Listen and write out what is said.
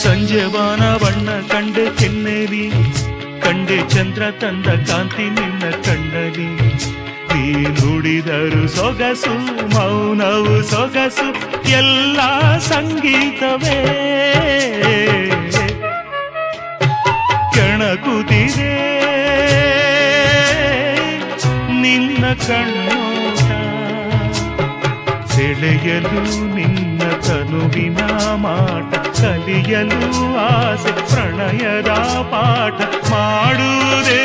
ಸಂಜೆವಾನ ಬಣ್ಣ ಕಂಡೆ ಕೆನ್ನೆಲಿ, ಕಂಡೆ ಚಂದ್ರ ತಂದ ಕಾಂತಿ ನಿನ್ನ ಕಣ್ಣಲಿ. ನೀ ನುಡಿದರು ಸೊಗಸು, ಮೌನವು ಸೊಗಸು, ಎಲ್ಲ ಸಂಗೀತವೇ. ಕೆಣಕುತ್ತಿದೆ ನಿನ್ನ ಕಣ್ಣೋಟ, ಸೆಳೆಯಲು ನಿನ್ನ ತನುವಿನ ಮಾಟ, ಕಲಿಯಲು ಆಸೆ ಪ್ರಣಯದ ಪಾಠ ಮಾಡುವುದೇ